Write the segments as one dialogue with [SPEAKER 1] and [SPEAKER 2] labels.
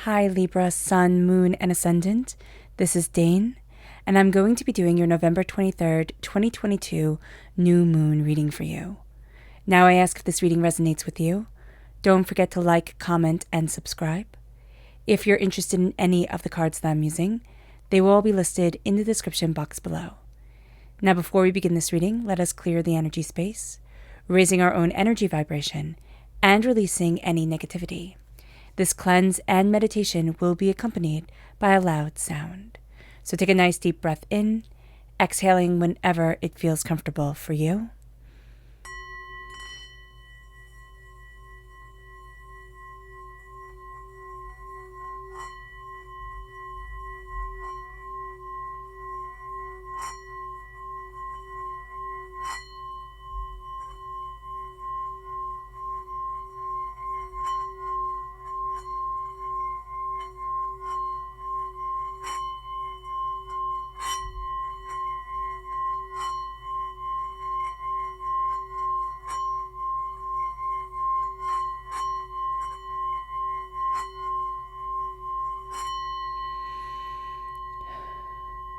[SPEAKER 1] Hi Libra, Sun, Moon, and Ascendant. This is Dane, and I'm going to be doing your November 23rd, 2022 New Moon reading for you. Now I ask if this reading resonates with you. Don't forget to like, comment, and subscribe. If you're interested in any of the cards that I'm using, they will all be listed in the description box below. Now before we begin this reading, let us clear the energy space, raising our own energy vibration, and releasing any negativity. This cleanse and meditation will be accompanied by a loud sound. So take a nice deep breath in, exhaling whenever it feels comfortable for you.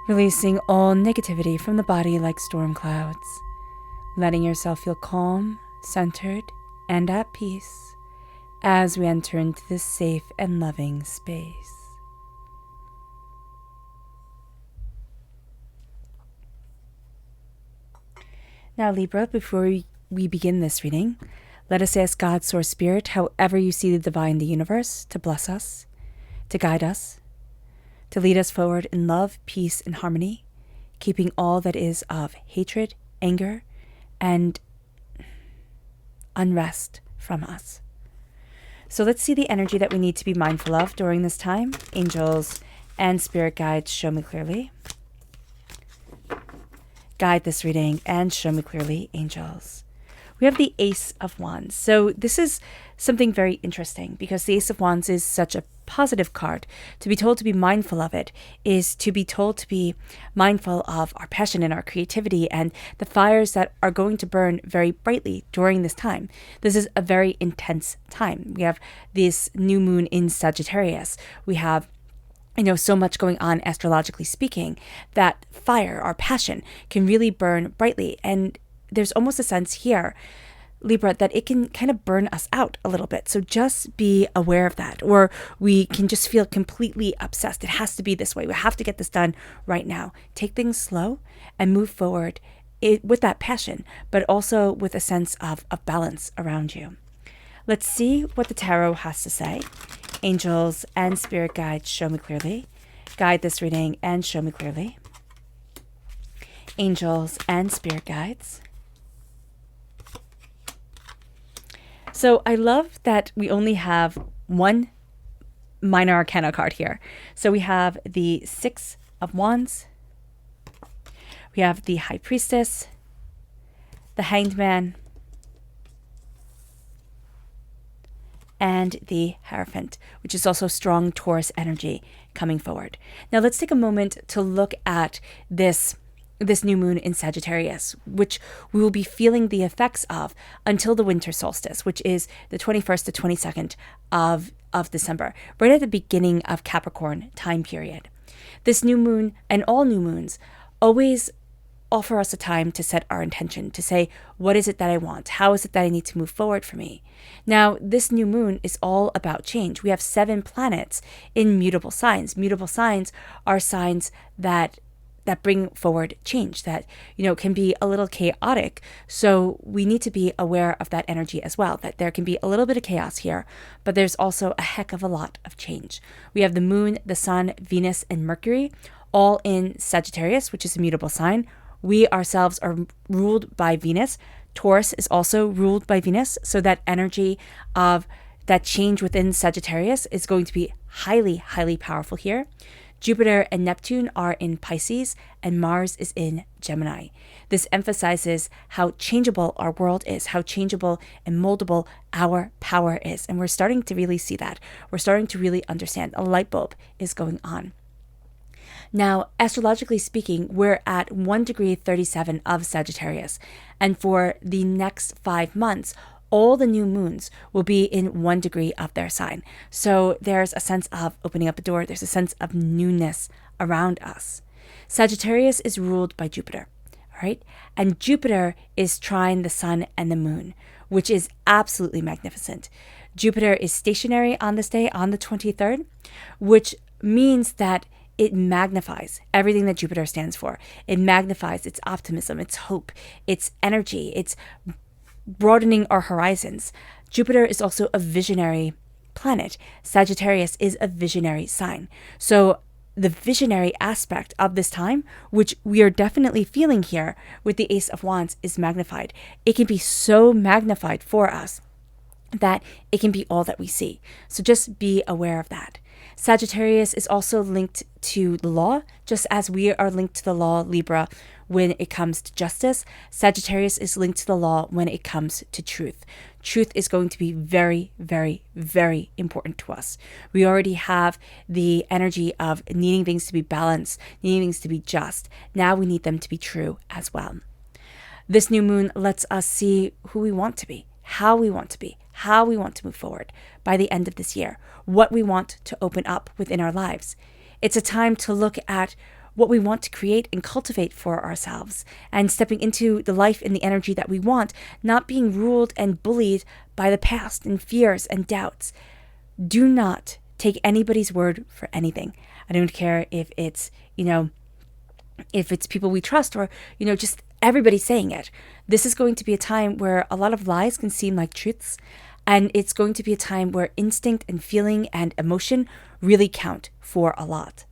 [SPEAKER 1] Releasing all negativity from the body like storm clouds, letting yourself feel calm, centered, and at peace as we enter into this safe and loving space. Now Libra, before we begin this reading, let us ask God, Source Spirit, however you see the divine in the universe, to bless us, to guide us, to lead us forward in love, peace, and harmony, keeping all that is of hatred, anger, and unrest from us. So let's see the energy that we need to be mindful of during this time. Angels and spirit guides, show me clearly. Guide this reading and show me clearly, angels. We have the Ace of Wands. So this is something very interesting because the Ace of Wands is such a positive card. To be told to be mindful of it is to be told to be mindful of our passion and our creativity and the fires that are going to burn very brightly during this time. This is a very intense time. We have this new moon in Sagittarius. We have so much going on astrologically speaking, that fire, our passion, can really burn brightly. And there's almost a sense here, Libra, that it can kind of burn us out a little bit. So just be aware of that. Or we can just feel completely obsessed. It has to be this way. We have to get this done right now. Take things slow and move forward with that passion, but also with a sense of balance around you. Let's see what the tarot has to say. Angels and spirit guides, show me clearly. Guide this reading and show me clearly. Angels and spirit guides. So I love that we only have one minor arcana card here. So we have the Six of Wands. We have the High Priestess, the Hanged Man, and the Hierophant, which is also strong Taurus energy coming forward. Now let's take a moment to look at this new moon in Sagittarius, which we will be feeling the effects of until the winter solstice, which is the 21st to 22nd of December, right at the beginning of Capricorn time period. This new moon and all new moons always offer us a time to set our intention, to say, what is it that I want? How is it that I need to move forward for me? Now, this new moon is all about change. We have 7 planets in mutable signs. Mutable signs are signs that bring forward change, that can be a little chaotic. So we need to be aware of that energy as well, that there can be a little bit of chaos here, but there's also a heck of a lot of change. We have the moon, the sun, Venus, and Mercury, all in Sagittarius, which is a mutable sign. We ourselves are ruled by Venus. Taurus is also ruled by Venus. So that energy of that change within Sagittarius is going to be highly, highly powerful here. Jupiter and Neptune are in Pisces, and Mars is in Gemini. This emphasizes how changeable our world is, how changeable and moldable our power is. And we're starting to really see that. We're starting to really understand. A light bulb is going on. Now, astrologically speaking, we're at 1 degree 37 of Sagittarius. And for the next 5 months, all the new moons will be in 1 degree of their sign. So there's a sense of opening up a door. There's a sense of newness around us. Sagittarius is ruled by Jupiter, all right? And Jupiter is trine the sun and the moon, which is absolutely magnificent. Jupiter is stationary on this day, on the 23rd, which means that it magnifies everything that Jupiter stands for. It magnifies its optimism, its hope, its energy, its broadening our horizons. Jupiter is also a visionary planet. Sagittarius is a visionary sign. So the visionary aspect of this time, which we are definitely feeling here with the Ace of Wands, is magnified. It can be so magnified for us that it can be all that we see. So just be aware of that. Sagittarius is also linked to the law, just as we are linked to the law, Libra, when it comes to justice. Sagittarius is linked to the law when it comes to truth. Truth is going to be very, very, very important to us. We already have the energy of needing things to be balanced, needing things to be just. Now we need them to be true as well. This new moon lets us see who we want to be, how we want to be, how we want to move forward by the end of this year, what we want to open up within our lives. It's a time to look at what we want to create and cultivate for ourselves, and stepping into the life and the energy that we want, not being ruled and bullied by the past and fears and doubts. Do not take anybody's word for anything. I don't care if it's, if it's people we trust or, just everybody saying it. This is going to be a time where a lot of lies can seem like truths, and it's going to be a time where instinct and feeling and emotion really count for a lot.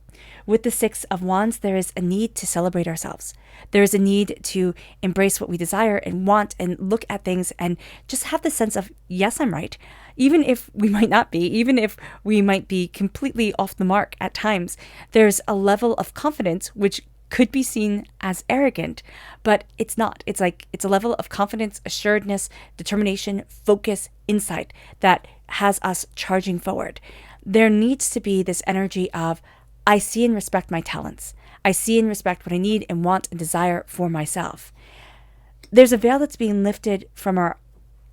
[SPEAKER 1] With the Six of Wands, there is a need to celebrate ourselves. There is a need to embrace what we desire and want and look at things and just have the sense of, yes, I'm right. Even if we might not be, even if we might be completely off the mark at times, there's a level of confidence which could be seen as arrogant, but it's not. It's a level of confidence, assuredness, determination, focus, insight that has us charging forward. There needs to be this energy of, I see and respect my talents. I see and respect what I need and want and desire for myself. There's a veil that's being lifted from our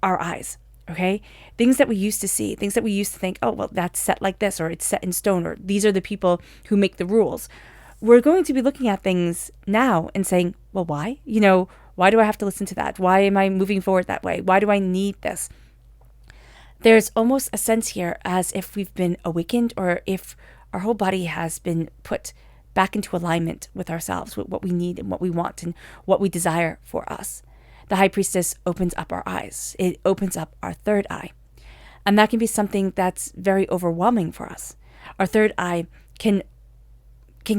[SPEAKER 1] eyes, okay? Things that we used to see, things that we used to think, oh, well, that's set like this, or it's set in stone, or these are the people who make the rules. We're going to be looking at things now and saying, well, why? Why do I have to listen to that? Why am I moving forward that way? Why do I need this? There's almost a sense here as if we've been awakened, or if our whole body has been put back into alignment with ourselves, with what we need and what we want and what we desire for us. The High Priestess opens up our eyes. It opens up our third eye. And that can be something that's very overwhelming for us. Our third eye can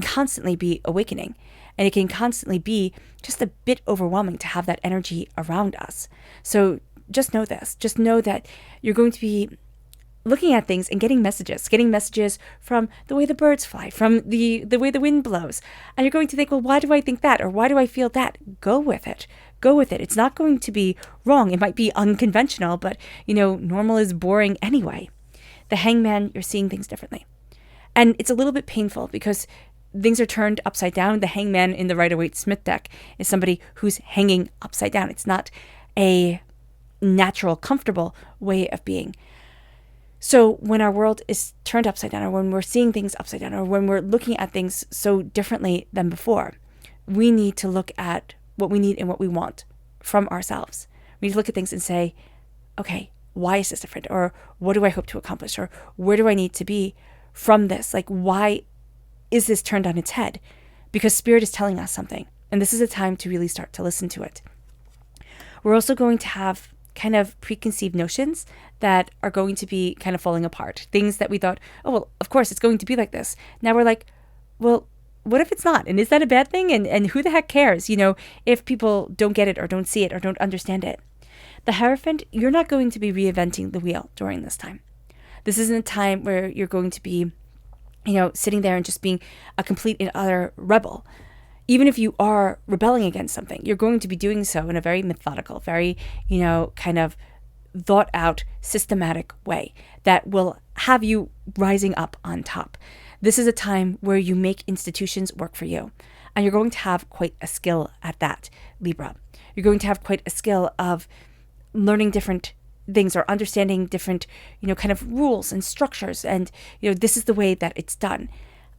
[SPEAKER 1] constantly be awakening, and it can constantly be just a bit overwhelming to have that energy around us. So just know this. Just know that you're going to be looking at things and getting messages from the way the birds fly, from the way the wind blows. And you're going to think, well, why do I think that? Or why do I feel that? Go with it. Go with it. It's not going to be wrong. It might be unconventional, but, normal is boring anyway. The Hangman, you're seeing things differently. And it's a little bit painful because things are turned upside down. The Hangman in the Rider-Waite-Smith deck is somebody who's hanging upside down. It's not a natural, comfortable way of being. So when our world is turned upside down, or when we're seeing things upside down, or when we're looking at things so differently than before, we need to look at what we need and what we want from ourselves. We need to look at things and say, okay, why is this different? Or what do I hope to accomplish? Or where do I need to be from this? Why is this turned on its head? Because Spirit is telling us something. And this is a time to really start to listen to it. We're also going to have kind of preconceived notions that are going to be kind of falling apart. Things that we thought, oh, well, of course it's going to be like this. Now we're like, well, what if it's not? And is that a bad thing? And who the heck cares, if people don't get it or don't see it or don't understand it? The Hierophant, you're not going to be reinventing the wheel during this time. This isn't a time where you're going to be, sitting there and just being a complete and utter rebel. Even if you are rebelling against something, you're going to be doing so in a very methodical, very, kind of thought out, systematic way that will have you rising up on top. This is a time where you make institutions work for you. And you're going to have quite a skill at that, Libra. You're going to have quite a skill of learning different things, or understanding different, kind of rules and structures. And, this is the way that it's done.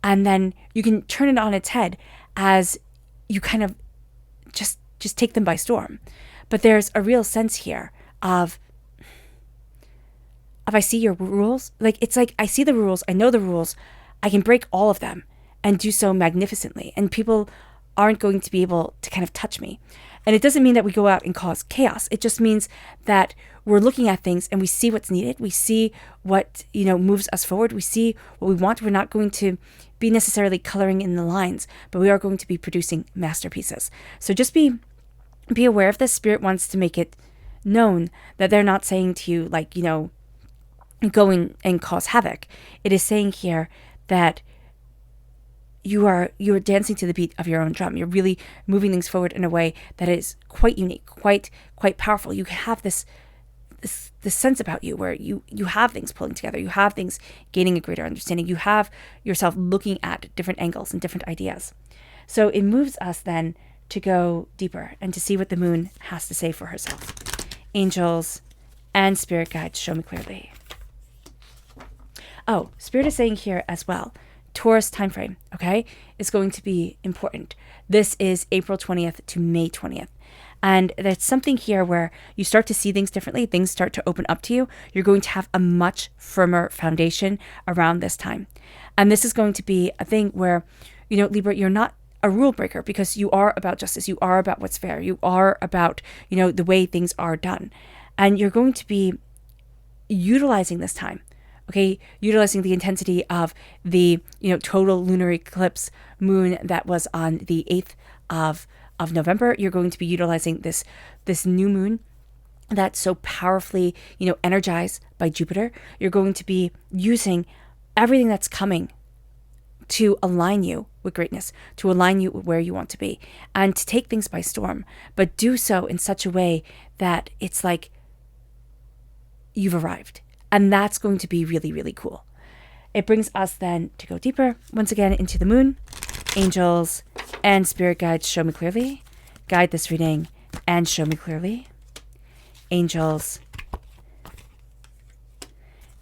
[SPEAKER 1] And then you can turn it on its head as you kind of just take them by storm. But there's a real sense here of I see your rules. Like, it's like I see the rules, I know the rules, I can break all of them and do so magnificently. And people aren't going to be able to kind of touch me. And it doesn't mean that we go out and cause chaos. It just means that we're looking at things and we see what's needed. We see what, moves us forward. We see what we want. We're not going to be necessarily coloring in the lines, but we are going to be producing masterpieces. So just be aware of this. Spirit wants to make it known that they're not saying to you, like, go in and cause havoc. It is saying here that you are dancing to the beat of your own drum. You're really moving things forward in a way that is quite unique, quite powerful. You have this sense about you where you have things pulling together. You have things gaining a greater understanding. You have yourself looking at different angles and different ideas. So it moves us then to go deeper and to see what the moon has to say for herself. Angels and spirit guides, show me clearly. Oh, Spirit is saying here as well, Taurus time frame, okay, is going to be important. This is April 20th to May 20th. And there's something here where you start to see things differently. Things start to open up to you. You're going to have a much firmer foundation around this time. And this is going to be a thing where, Libra, you're not a rule breaker, because you are about justice. You are about what's fair. You are about, the way things are done. And you're going to be utilizing this time. Okay, utilizing the intensity of the, total lunar eclipse moon that was on the 8th of November. You're going to be utilizing this new moon that's so powerfully, energized by Jupiter. You're going to be using everything that's coming to align you with greatness, to align you with where you want to be, and to take things by storm, but do so in such a way that it's like you've arrived. And that's going to be really, really cool. It brings us then to go deeper, once again, into the moon. Angels and spirit guides, show me clearly. Guide this reading and show me clearly. Angels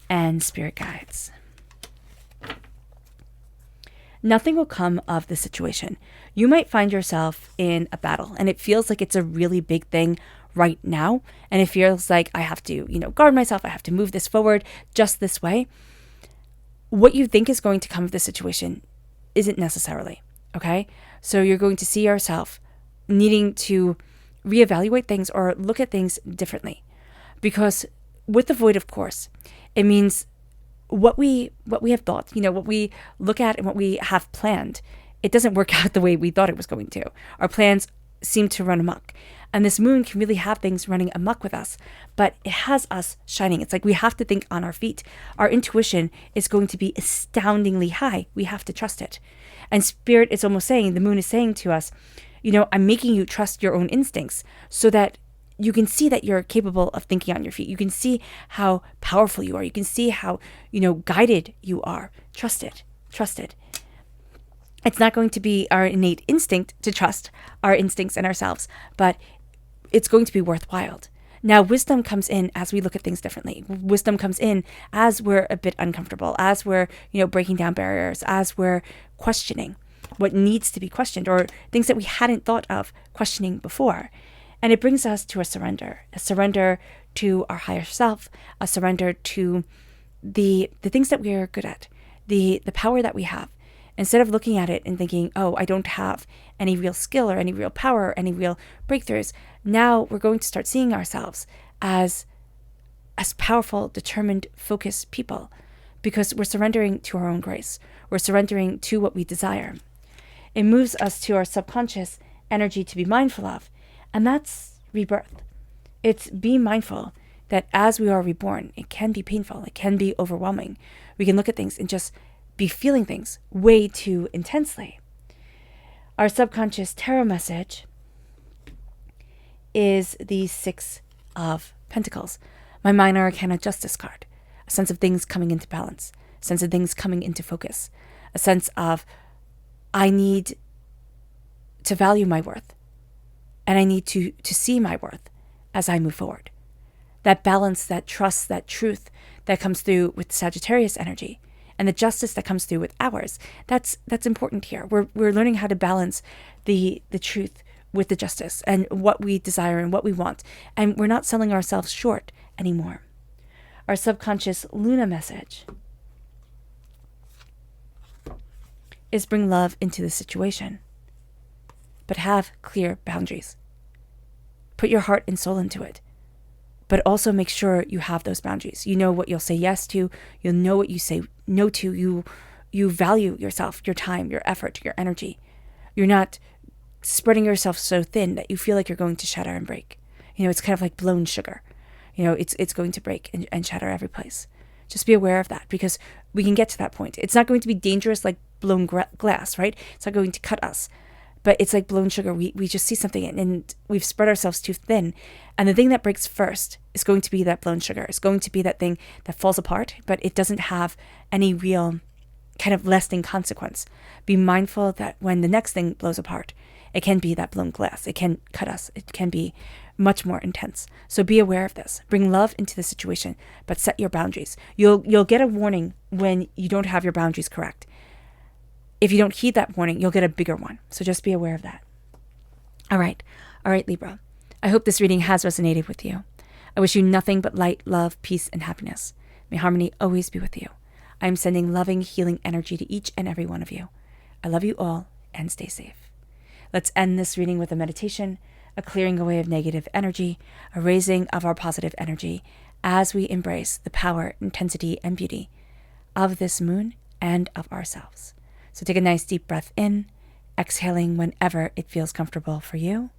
[SPEAKER 1] and spirit guides. Nothing will come of the situation. You might find yourself in a battle, and it feels like it's a really big thing right now, and it feels like I have to, guard myself. I have to move this forward just this way. What you think is going to come of this situation isn't necessarily, okay? So you're going to see yourself needing to reevaluate things or look at things differently, because with the void, of course, it means what we have thought, what we look at and what we have planned, it doesn't work out the way we thought it was going to. Our plans seem to run amok. And this moon can really have things running amok with us, but it has us shining. It's like we have to think on our feet. Our intuition is going to be astoundingly high. We have to trust it. And Spirit is almost saying, the moon is saying to us, I'm making you trust your own instincts so that you can see that you're capable of thinking on your feet. You can see how powerful you are. You can see how, guided you are. Trust it. Trust it. It's not going to be our innate instinct to trust our instincts and ourselves, but it's going to be worthwhile. Now, wisdom comes in as we look at things differently. Wisdom comes in as we're a bit uncomfortable, as we're, breaking down barriers, as we're questioning what needs to be questioned or things that we hadn't thought of questioning before. And it brings us to a surrender to our higher self, a surrender to the things that we are good at, the power that we have. Instead of looking at it and thinking, oh, I don't have any real skill or any real power or any real breakthroughs, now we're going to start seeing ourselves as powerful, determined, focused people, because we're surrendering to our own grace. We're surrendering to what we desire. It moves us to our subconscious energy to be mindful of, and that's rebirth. It's being mindful that as we are reborn, it can be painful. It can be overwhelming. We can look at things and just be feeling things way too intensely. Our subconscious tarot message is the Six of Pentacles, my minor arcana justice card, a sense of things coming into balance, a sense of things coming into focus, a sense of I need to value my worth, and I need to see my worth as I move forward. that balance, that trust, that truth that comes through with Sagittarius energy, and the justice that comes through with ours. That's important here. We're learning how to balance the truth with the justice and what we desire and what we want. And we're not selling ourselves short anymore. Our subconscious Luna message is bring love into the situation, but have clear boundaries. Put your heart and soul into it, but also make sure you have those boundaries. You know what you'll say yes to. You'll know what you say no to. You value yourself, your time, your effort, your energy. You're not spreading yourself so thin that you feel like you're going to shatter and break. It's kind of like blown sugar. It's going to break and shatter every place. Just be aware of that, because we can get to that point. It's not going to be dangerous like blown glass, right? It's not going to cut us, but it's like blown sugar. We just see something and we've spread ourselves too thin. And the thing that breaks first is going to be that blown sugar. It's going to be that thing that falls apart, but it doesn't have any real kind of lasting consequence. Be mindful that when the next thing blows apart, it can be that blown glass. It can cut us. It can be much more intense. So be aware of this. Bring love into the situation, but set your boundaries. You'll get a warning when you don't have your boundaries correct. If you don't heed that warning, you'll get a bigger one. So just be aware of that. All right, Libra. I hope this reading has resonated with you. I wish you nothing but light, love, peace, and happiness. May harmony always be with you. I am sending loving, healing energy to each and every one of you. I love you all, and stay safe. Let's end this reading with a meditation, a clearing away of negative energy, a raising of our positive energy as we embrace the power, intensity, and beauty of this moon and of ourselves. So take a nice deep breath in, exhaling whenever it feels comfortable for you.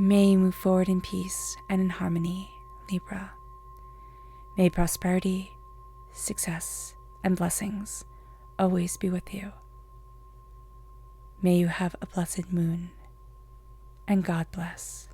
[SPEAKER 1] May you move forward in peace and in harmony, Libra. May prosperity, success, and blessings always be with you. May you have a blessed moon, and God bless.